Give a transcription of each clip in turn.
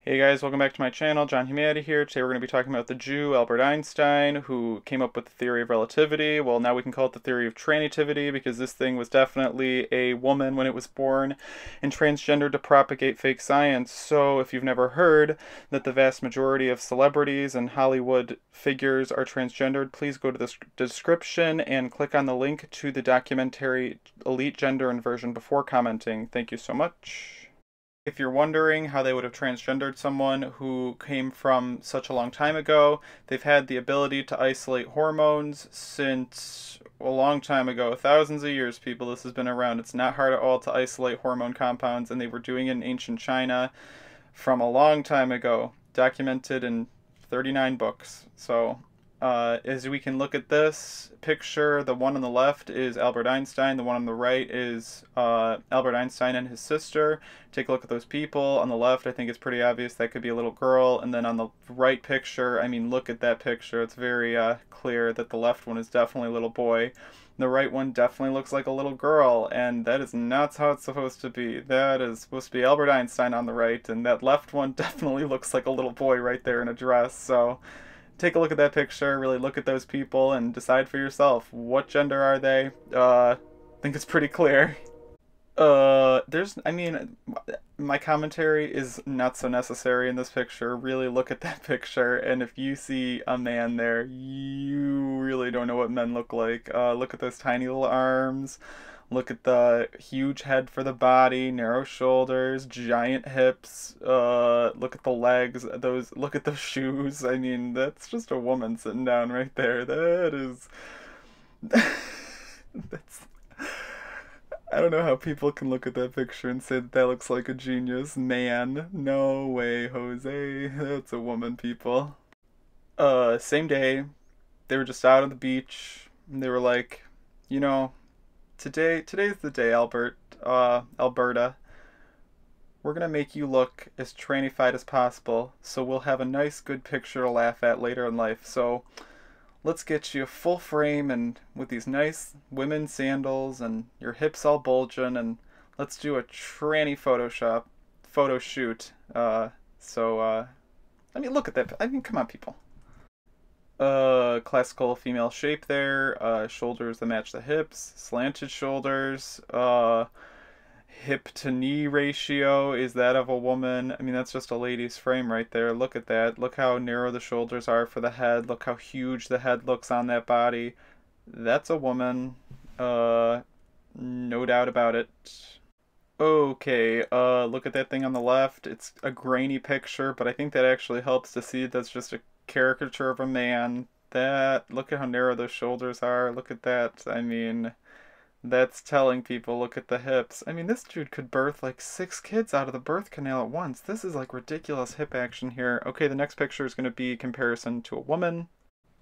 Hey guys, welcome back to my channel. John Humanity here. Today we're going to be talking about the Jew Albert Einstein, who came up with the theory of relativity. Well, now we can call it the theory of trannitivity because this thing was definitely a woman when it was born and transgendered to propagate fake science. So if you've never heard that the vast majority of celebrities and Hollywood figures are transgendered, please go to the description and click on the link to the documentary Elite Gender Inversion before commenting. Thank you so much. If you're wondering how they would have transgendered someone who came from such a long time ago, they've had the ability to isolate hormones since a long time ago. Thousands of years, people, this has been around. It's not hard at all to isolate hormone compounds, and they were doing it in ancient China from a long time ago, documented in 39 books. So as we can look at this picture, the one on the left is Albert Einstein, the one on the right is Albert Einstein and his sister. Take a look at those people. On the left, I think it's pretty obvious that could be a little girl, and then on the right picture, I mean, look at that picture. It's very clear that the left one is definitely a little boy. The right one definitely looks like a little girl, and that is not how it's supposed to be. That is supposed to be Albert Einstein on the right, and that left one definitely looks like a little boy right there in a dress, so take a look at that picture, really look at those people, and decide for yourself, what gender are they? I think it's pretty clear. I mean, my commentary is not so necessary in this picture. Really look at that picture, and if you see a man there, you really don't know what men look like. Look at those tiny little arms. Look at the huge head for the body, narrow shoulders, giant hips. Look at the legs. Look at those shoes. I mean, that's just a woman sitting down right there. That is, that's. I don't know how people can look at that picture and say that that looks like a genius man. No way, Jose. That's a woman, people. Same day, they were just out on the beach, and they were like, you know, today's the day, Alberta. We're gonna make you look as trannified as possible, so we'll have a nice, good picture to laugh at later in life. So let's get you a full frame and with these nice women's sandals and your hips all bulging, and let's do a tranny photo shoot. I mean, look at that. I mean, come on, people. Classical female shape there. Shoulders that match the hips. Slanted shoulders. Hip to knee ratio is that of a woman. I mean, that's just a lady's frame right there. Look at that. Look how narrow the shoulders are for the head. Look how huge the head looks on that body. That's a woman. No doubt about it. Okay, look at that thing on the left. It's a grainy picture, but I think that actually helps to see that's just a caricature of a man. Look at how narrow those shoulders are. Look at that. I mean, that's telling people, look at the hips. I mean, this dude could birth like 6 kids out of the birth canal at once. This is like ridiculous hip action here. Okay, the next picture is going to be comparison to a woman.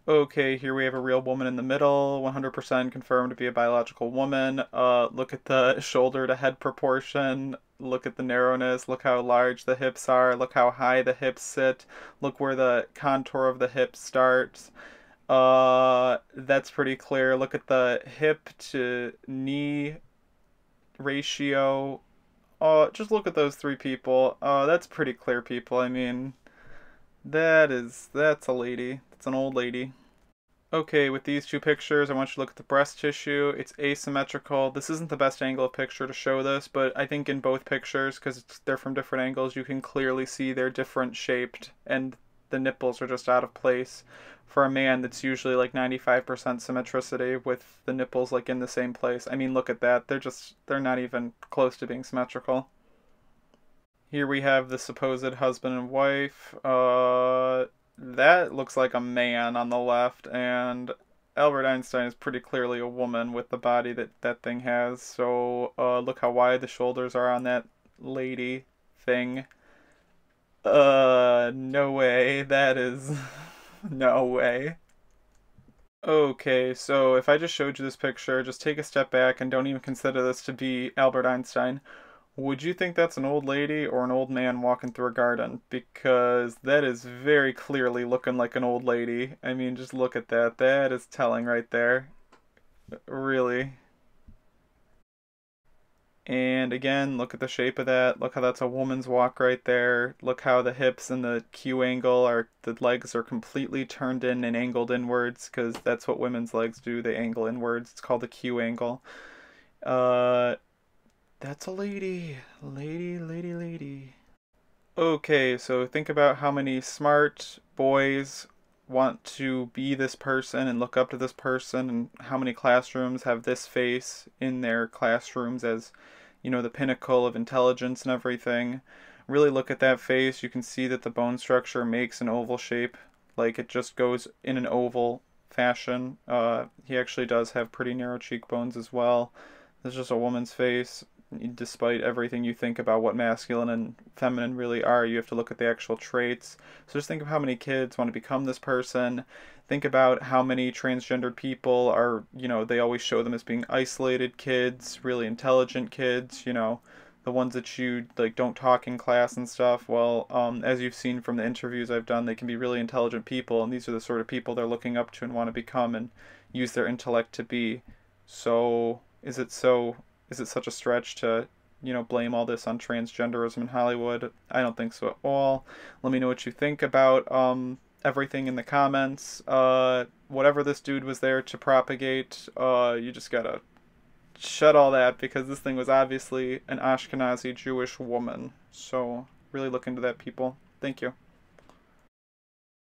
Okay, here we have a real woman in the middle, 100% confirmed to be a biological woman. Look at the shoulder to head proportion. Look at the narrowness. Look how large the hips are. Look how high the hips sit. Look where the contour of the hip starts. That's pretty clear. Look at the hip to knee ratio. Just look at those three people. That's pretty clear, people. I mean, that's a lady. It's an old lady. Okay, with these two pictures, I want you to look at the breast tissue. It's asymmetrical. This isn't the best angle of picture to show this, but I think in both pictures, because they're from different angles, you can clearly see they're different shaped, and the nipples are just out of place. For a man, that's usually like 95% symmetricity with the nipples like in the same place. I mean, look at that. They're not even close to being symmetrical. Here we have the supposed husband and wife. That looks like a man on the left, and Albert Einstein is pretty clearly a woman with the body that that thing has. So look how wide the shoulders are on that lady thing. No way. That is no way. Okay, so if I just showed you this picture, just take a step back and don't even consider this to be Albert Einstein. Would you think that's an old lady or an old man walking through a garden? Because that is very clearly looking like an old lady. I mean, just look at that. That is telling right there. Really. And again, look at the shape of that. Look how that's a woman's walk right there. Look how the hips and the Q angle are, the legs are completely turned in and angled inwards because that's what women's legs do. They angle inwards. It's called the Q angle. Uh, that's a lady. Lady, lady, lady. Okay, so think about how many smart boys want to be this person and look up to this person, and how many classrooms have this face in their classrooms as, the pinnacle of intelligence and everything. Really look at that face. You can see that the bone structure makes an oval shape, like it just goes in an oval fashion. He actually does have pretty narrow cheekbones as well. This is just a woman's face. Despite everything you think about what masculine and feminine really are, you have to look at the actual traits. So just think of how many kids want to become this person. Think about how many transgendered people are, they always show them as being isolated kids, really intelligent kids, the ones that you like don't talk in class and stuff. Well, as you've seen from the interviews I've done, they can be really intelligent people, and these are the sort of people they're looking up to and want to become and use their intellect to be. So, is it such a stretch to, blame all this on transgenderism in Hollywood? I don't think so at all. Let me know what you think about everything in the comments. Whatever this dude was there to propagate, you just gotta shut all that, because this thing was obviously an Ashkenazi Jewish woman. So really look into that, people. Thank you.